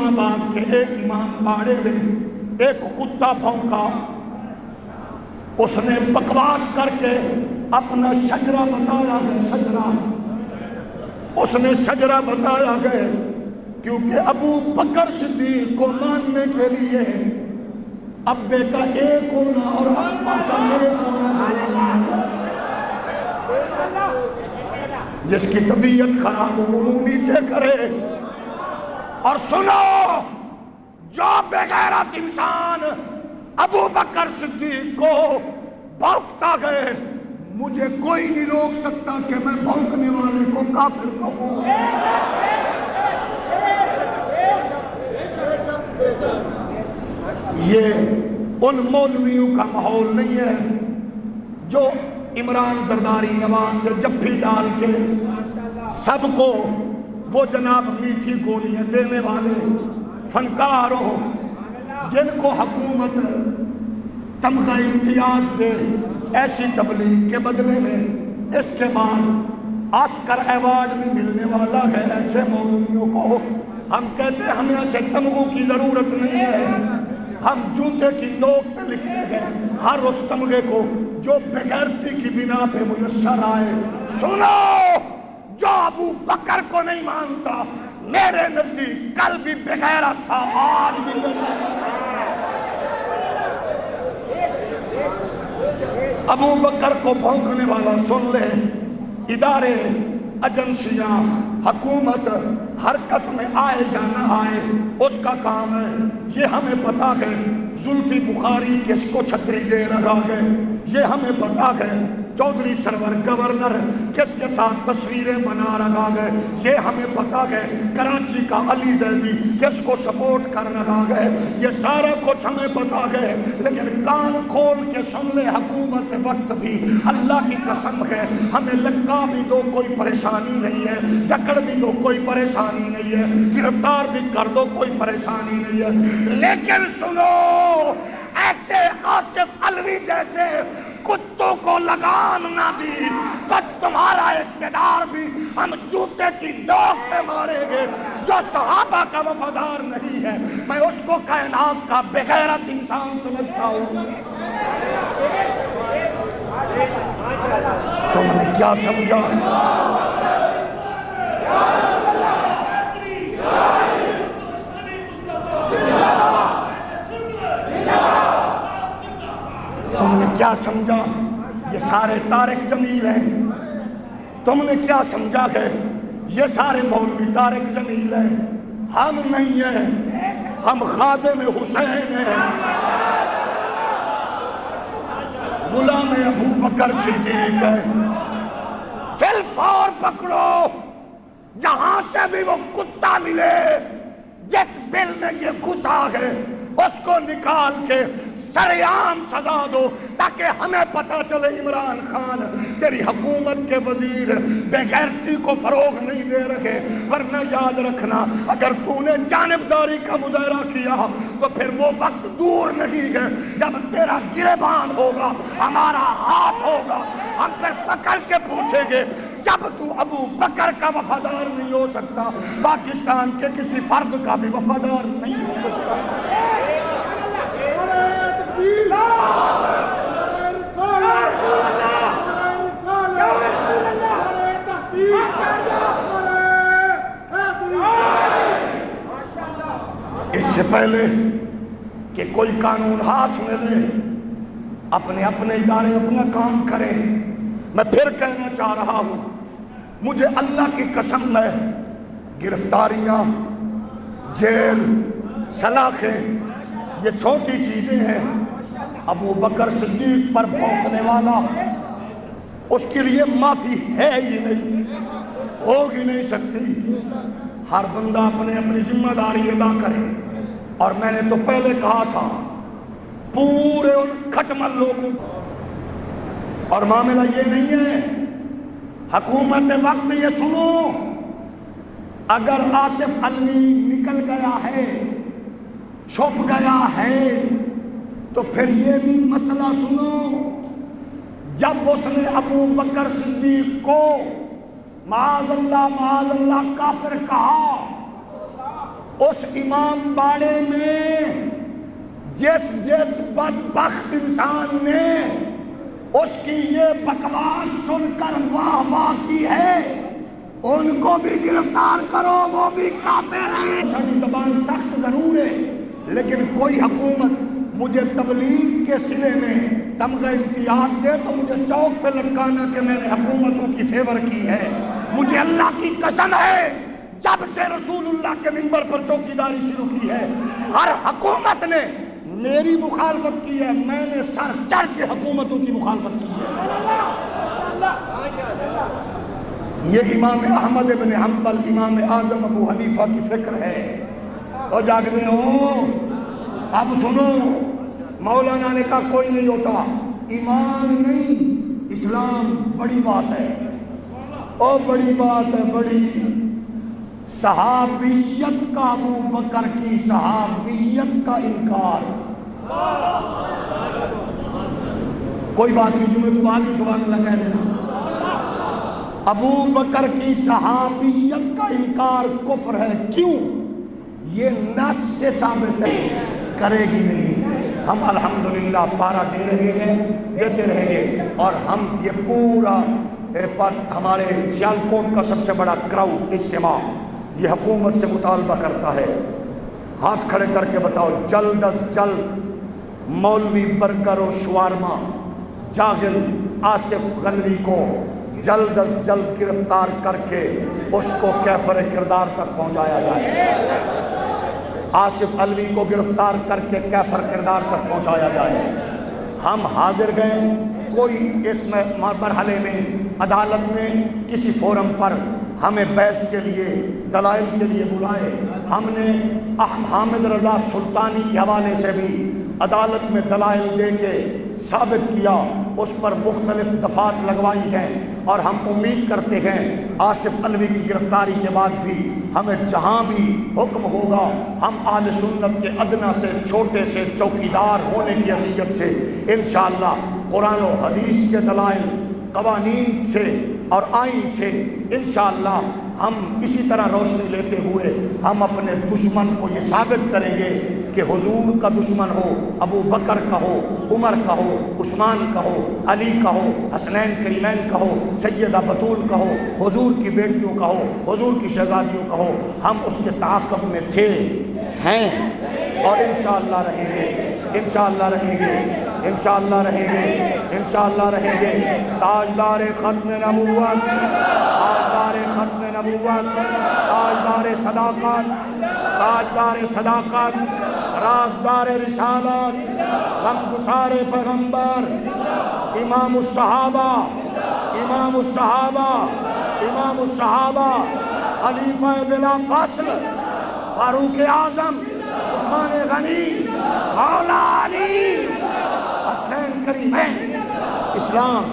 اسلام آباد کے ایک امام باڑے میں ایک کتا بھونکا، اس نے بکواس کر کے اپنا شجرہ بتایا ہے، شجرہ اس نے شجرہ بتایا ہے، کیونکہ ابو بکر صدیق کو ماننے کے لیے ابے کا ایک ہونا اور اماں کا ایک ہونا ضروری ہے۔ جس کی طبیعت خراب ہو منہ نیچے کرے، اور سنو، جو بغیرت انسان ابو بکر صدیق کو بھونکتا گئے، مجھے کوئی نہیں روک سکتا کہ میں بھونکنے والے کو کافر کہوں۔ یہ ان مولویوں کا ماحول نہیں ہے جو عمران زرداری نواز سے جفی ڈال کے سب کو وہ جناب میٹھی گولیاں دینے والے فنکار ہو، جن کو حکومت تمغہ امتیاز دے ایسی تبلیغ کے بدلے میں، اس کے بعد آسکر ایوارڈ بھی ملنے والا ہے۔ ایسے مولویوں کو ہم کہتے ہیں ہمیں ایسے تمغوں کی ضرورت نہیں ہے، ہم جوتے کی نوک پہ لکھتے ہیں ہر اس تمغے کو جو بغیرتی کی بنا پہ میسر آئے۔ سنو، جو ابو بکر کو نہیں مانتا میرے نزدیک کل بھی بغیرت تھا، آج بھی بغیرت تھا۔ ابو بکر کو بھونکنے والا سن لے، ادارے، ایجنسیاں، حکومت حرکت میں آئے یا نہ آئے اس کا کام ہے۔ یہ ہمیں پتا ہے زلفی بخاری کس کو چھتری دے رکھا ہے، یہ ہمیں پتا ہے چودھری سرور گورنر کس کے ساتھ تصویریں بنا رکھا ہے، یہ ہمیں پتا ہے کراچی کا علی زیدی کس کو سپورٹ کر رکھا ہے، یہ سارا کچھ ہمیں پتا ہے۔ لیکن کان کھول کے سن لے، حکومت وقت بھی اللہ کی قسم ہے ہمیں لٹکا بھی دو کوئی پریشانی نہیں ہے، جکڑ بھی دو کوئی پریشانی نہیں ہے، گرفتار بھی کر دو کوئی پریشانی نہیں ہے، لیکن سنو، ایسے آصف علوی جیسے کتوں کو لگام نہ دی تو تمہارا اقتدار بھی ہم جوتے کی نوک پہ ماریں گے۔ جو صحابہ کا وفادار نہیں ہے میں اس کو کائنات کا بغیرت انسان سمجھتا ہوں۔ تم نے کیا سمجھا؟ تم نے کیا سمجھا یہ سارے طارق جمیل ہیں؟ تم نے کیا سمجھا کہ یہ سارے مولوی طارق جمیل ہیں؟ ہم نہیں ہیں، ہم خادم حسین ہیں، غلام ابو بکر صدیق ہیں۔ فی الفور پکڑو، جہاں سے بھی وہ کتا ملے جس بل میں یہ گھسا ہے اس کو نکال کے سریعام سزا دو، تاکہ ہمیں پتا چلے عمران خان تیری حکومت کے وزیر بغیرتی کو فروغ نہیں دے رہے۔ ورنہ یاد رکھنا، اگر تو نے جانبداری کا مظاہرہ کیا تو پھر وہ وقت دور نہیں ہے جب تیرا گریبان ہوگا، ہمارا ہاتھ ہوگا، ہم پھر پکڑ کے پوچھیں گے۔ جب تو ابو بکر کا وفادار نہیں ہو سکتا، پاکستان کے کسی فرد کا بھی وفادار نہیں ہو سکتا۔ اس سے پہلے کہ کوئی قانون ہاتھ میں لے، اپنے ادارے اپنا کام کرے، میں پھر کہنا چاہ رہا ہوں، مجھے اللہ کی قسم ہے گرفتاریاں، جیل، سلاخیں یہ چھوٹی چیزیں ہیں۔ ابو بکر صدیق پر بھونکنے والا، اس کے لیے معافی ہے ہی نہیں، ہو ہی نہیں سکتی۔ ہر بندہ اپنی ذمہ داری ادا کرے، اور میں نے تو پہلے کہا تھا پورے ان کھٹمل لوگوں کو، اور معاملہ یہ نہیں ہے حکومت وقت، یہ سنو، اگر آصف علوی نکل گیا ہے، چھپ گیا ہے، تو پھر یہ بھی مسئلہ سنو، جب اس نے ابو بکر صدیق کو معاذ اللہ کافر کہا، اس امام باڑے میں جس بدبخت انسان نے اس کی یہ بکواس سن کر واہ واہ کی ہے، ان کو بھی گرفتار کرو، وہ بھی کافر ہیں۔ ساری زبان سخت ضرور ہے، لیکن کوئی حکومت مجھے تبلیغ کے سلے میں تمغہ امتیاز دے تو مجھے چوک پہ لٹکانا کہ میں نے حکومتوں کی فیور کی ہے۔ مجھے اللہ کی قسم ہے، جب سے رسول اللہ کے منبر پر چوکیداری شروع کی ہے، ہر حکومت نے میری مخالفت کی ہے، میں نے سر چڑھ کے حکومتوں کی مخالفت کی ہے۔ یہ امام احمد بن حنبل، امام اعظم ابو حنیفہ کی فکر ہے۔ اور جاگتے ہو، اب سنو، مولانا نے کہا کوئی نہیں ہوتا، ایمان نہیں، اسلام بڑی بات ہے، اور بڑی بات ہے، بڑی صحابیت کا، ابو بکر کی صحابیت کا انکار۔ کوئی بات نہیں، جمعے تو بعد میں سبحان اللہ کہہ دینا۔ ابو بکر کی صحابیت کا انکار کفر ہے، کیوں؟ یہ نص سے ثابت ہے، کرے گی نہیں۔ ہم الحمدللہ پارا دے رہے ہیں، دیتے رہیں گے، اور ہم یہ پورا ہمارے سیالکوٹ کا سب سے بڑا کراؤڈ اجتماع یہ حکومت سے مطالبہ کرتا ہے، ہاتھ کھڑے کر کے بتاؤ، جلد از جلد مولوی برگر و شوارما جاغل آصف غلوی کو جلد از جلد گرفتار کر کے اس کو کیفر کردار تک پہنچایا جائے۔ آصف علوی کو گرفتار کر کے کیفر کردار تک پہنچایا جائے۔ ہم حاضر گئے، کوئی اس مرحلے میں عدالت نے کسی فورم پر ہمیں بحث کے لیے، دلائل کے لیے بلائے، ہم نے حامد رضا سلطانی کے حوالے سے بھی عدالت میں دلائل دے کے ثابت کیا، اس پر مختلف دفعات لگوائی ہیں، اور ہم امید کرتے ہیں آصف علوی کی گرفتاری کے بعد بھی ہمیں جہاں بھی حکم ہوگا، ہم اہل سنت کے ادنا سے چھوٹے سے چوکیدار ہونے کی حیثیت سے انشاءاللہ قرآن و حدیث کے دلائل، قوانین سے اور آئین سے انشاءاللہ ہم اسی طرح روشنی لیتے ہوئے ہم اپنے دشمن کو یہ ثابت کریں گے کہ حضور کا دشمن ہو، ابو بکر کا ہو، عمر کا ہو، عثمان کا ہو، علی کا ہو، حسنین کریمین کا ہو، سیدہ بطول کا ہو، حضور کی بیٹیوں کا ہو، حضور کی شہزادیوں کا ہو، ہم اس کے تعاقب میں تھے، ہیں، اور انشاءاللہ رہیں گے، انشاءاللہ رہیں گے، انشاءاللہ رہیں گے، انشاءاللہ رہیں گے۔ تاجدار ختم نبوت، تاجدار ختم نبوت، تاجدار صداقت، تاجدار صداقت، رازدار رسالت، غمگسار پیغمبر، امام الصحابہ، امام الصحابہ، امام الصحابہ، خلیفہ بلا فصل، فاروق اعظم، عثمان غنی، مولا علی، حسنین کریمین، اسلام